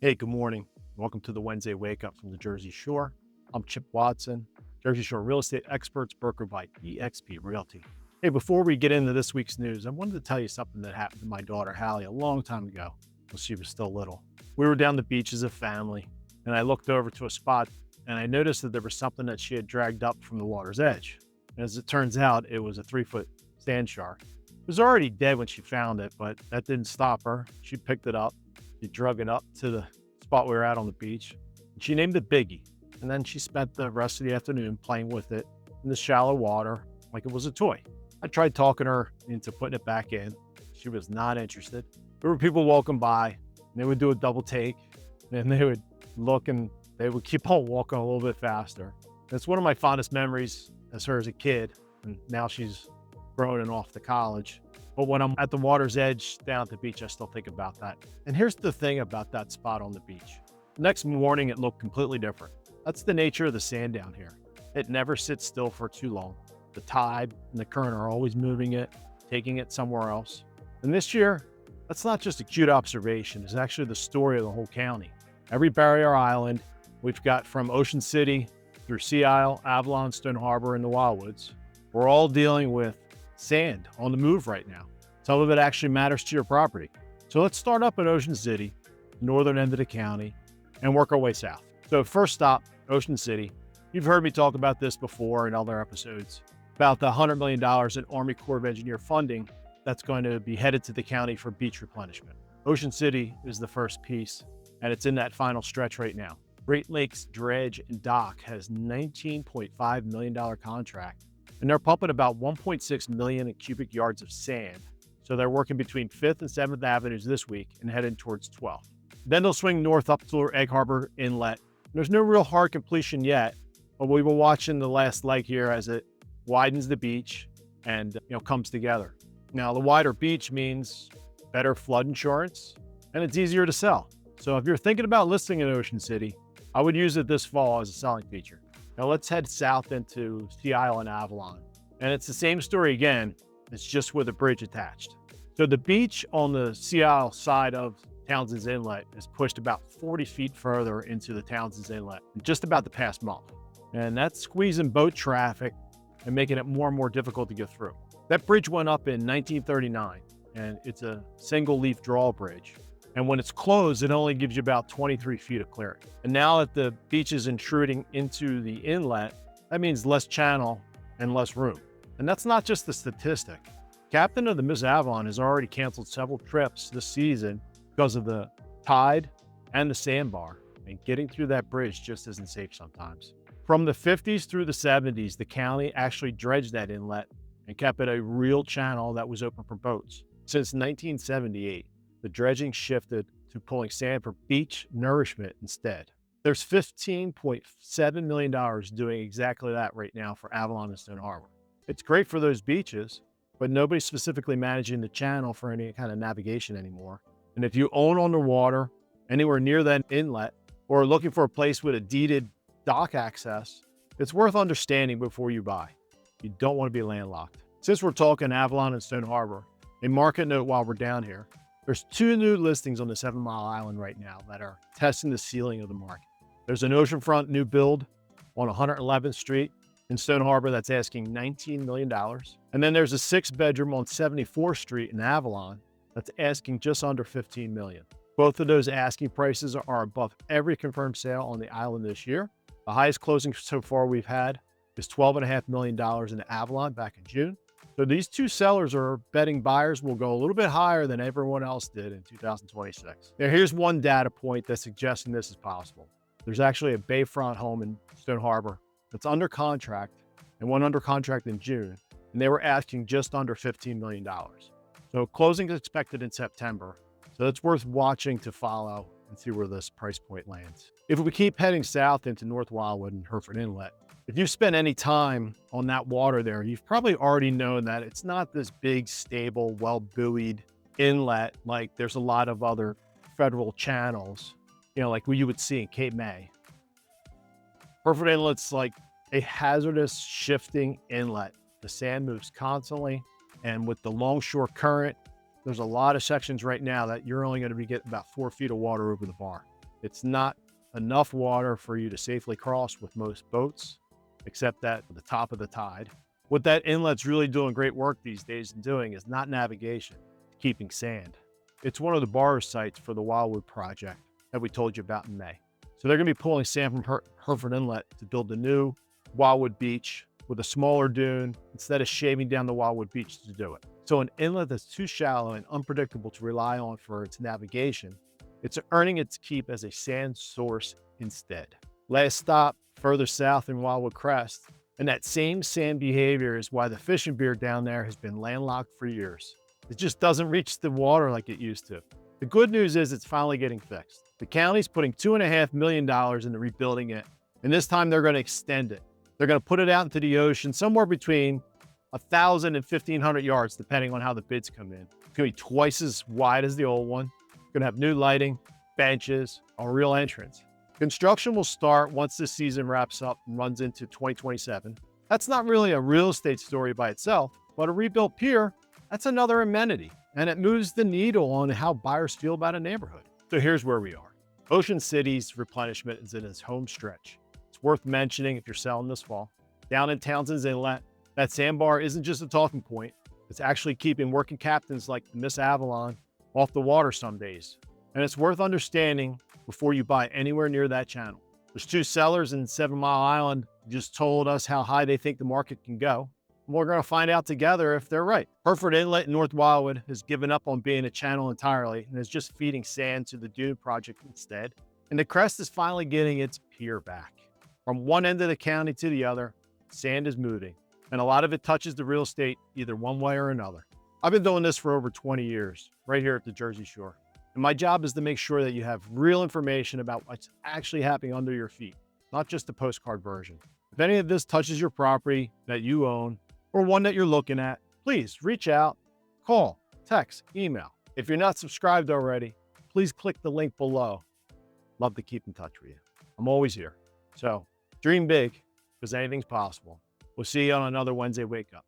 Hey, good morning. Welcome to the Wednesday Wake Up from the Jersey Shore. I'm Chip Watson, Jersey Shore real estate experts brokered by eXp Realty. Hey, before we get into this week's news, I wanted to tell you something that happened to my daughter Halle a long time ago when she was still little. We were down the beach as a family, and I looked over to a spot and I noticed that there was something that she had dragged up from the water's edge. And as it turns out, it was a 3-foot sand shark. It was already dead when she found it, but that didn't stop her. She picked it up. She drug it up to the spot we were at on the beach. And she named it Biggie. And then she spent the rest of the afternoon playing with it in the shallow water like it was a toy. I tried talking her into putting it back in. She was not interested. There were people walking by, and they would do a double take, and they would look and they would keep on walking a little bit faster. And it's one of my fondest memories as her as a kid. And now she's grown and off to college. But when I'm at the water's edge down at the beach, I still think about that. And here's the thing about that spot on the beach. Next morning, it looked completely different. That's the nature of the sand down here. It never sits still for too long. The tide and the current are always moving it, taking it somewhere else. And this year, that's not just a cute observation. It's actually the story of the whole county. Every barrier island we've got from Ocean City through Sea Isle, Avalon, Stone Harbor, and the Wildwoods, we're all dealing with sand on the move right now. Some of it actually matters to your property. So let's start up at Ocean City, northern end of the county, and work our way south. So first stop, Ocean City. You've heard me talk about this before in other episodes, about the $100 million in Army Corps of Engineer funding that's going to be headed to the county for beach replenishment. Ocean City is the first piece, and it's in that final stretch right now. Great Lakes Dredge and Dock has $19.5 million contract, and they're pumping about 1.6 million cubic yards of sand. So they're working between 5th and 7th Avenues this week and heading towards 12th. Then they'll swing north up to Great Egg Harbor Inlet. There's no real hard completion yet, but we were watching the last leg here as it widens the beach and comes together. Now, the wider beach means better flood insurance, and it's easier to sell. So if you're thinking about listing in Ocean City, I would use it this fall as a selling feature. Now let's head south into Sea Isle and Avalon. And it's the same story again, it's just with a bridge attached. So the beach on the Sea Isle side of Townsend's Inlet is pushed about 40 feet further into the Townsend's Inlet in just about the past month. And that's squeezing boat traffic and making it more and more difficult to get through. That bridge went up in 1939, and it's a single leaf drawbridge. And when it's closed, it only gives you about 23 feet of clearing. And now that the beach is intruding into the inlet, that means less channel and less room. And that's not just the statistic. Captain of the Miss Avalon has already canceled several trips this season because of the tide and the sandbar. And getting through that bridge just isn't safe sometimes. From the 50s through the 70s, the county actually dredged that inlet and kept it a real channel that was open for boats. Since 1978, the dredging shifted to pulling sand for beach nourishment instead. There's $15.7 million doing exactly that right now for Avalon and Stone Harbor. It's great for those beaches, but nobody's specifically managing the channel for any kind of navigation anymore. And if you own on the water anywhere near that inlet or are looking for a place with a deeded dock access, it's worth understanding before you buy. You don't want to be landlocked. Since we're talking Avalon and Stone Harbor, a market note while we're down here, there's 2 new listings on the 7 Mile Island right now that are testing the ceiling of the market. There's an oceanfront new build on 111th Street in Stone Harbor that's asking $19 million. And then there's a 6-bedroom on 74th Street in Avalon that's asking just under $15 million. Both of those asking prices are above every confirmed sale on the island this year. The highest closing so far we've had is $12.5 million in Avalon back in June. So these 2 sellers are betting buyers will go a little bit higher than everyone else did in 2026. Now, here's one data point that's suggesting this is possible. There's actually a bayfront home in Stone Harbor that's under contract and went under contract in June, and they were asking just under $15 million. So closing is expected in September. So it's worth watching to follow and see where this price point lands. If we keep heading south into North Wildwood and Hereford Inlet, if you've spent any time on that water there, you've probably already known that it's not this big, stable, well-buoyed inlet like there's a lot of other federal channels, like what you would see in Cape May. Hereford Inlet's like a hazardous shifting inlet. The sand moves constantly, and with the longshore current, there's a lot of sections right now that you're only going to be getting about 4 feet of water over the bar. It's not enough water for you to safely cross with most boats, except at the top of the tide. What that inlet's really doing great work these days in doing is not navigation, keeping sand. It's one of the borrow sites for the Wildwood project that we told you about in May. So they're going to be pulling sand from Hereford Inlet to build the new Wildwood beach with a smaller dune instead of shaving down the Wildwood beach to do it. So an inlet that's too shallow and unpredictable to rely on for its navigation, it's earning its keep as a sand source instead. Last stop, further south in Wildwood Crest, and that same sand behavior is why the fishing pier down there has been landlocked for years. It just doesn't reach the water like it used to. The good news is it's finally getting fixed. The county's putting $2.5 million into rebuilding it, and this time they're going to extend it. They're going to put it out into the ocean somewhere between 1,000 and 1,500 yards, depending on how the bids come in. It's going to be twice as wide as the old one. It's going to have new lighting, benches, a real entrance. Construction will start once this season wraps up and runs into 2027. That's not really a real estate story by itself, but a rebuilt pier, that's another amenity, and it moves the needle on how buyers feel about a neighborhood. So here's where we are. Ocean City's replenishment is in its home stretch. It's worth mentioning if you're selling this fall. Down in Townsend's Inlet, that sandbar isn't just a talking point. It's actually keeping working captains like Miss Avalon off the water some days. And it's worth understanding before you buy anywhere near that channel. There's two sellers in 7 Mile Island who just told us how high they think the market can go. And we're going to find out together if they're right. Hereford Inlet in North Wildwood has given up on being a channel entirely and is just feeding sand to the Dune project instead. And the Crest is finally getting its pier back. From one end of the county to the other, sand is moving, and a lot of it touches the real estate either one way or another. I've been doing this for over 20 years, right here at the Jersey Shore. And my job is to make sure that you have real information about what's actually happening under your feet, not just a postcard version. If any of this touches your property that you own or one that you're looking at, please reach out, call, text, email. If you're not subscribed already, please click the link below. Love to keep in touch with you. I'm always here. So dream big, because anything's possible. We'll see you on another Wednesday Wake Up.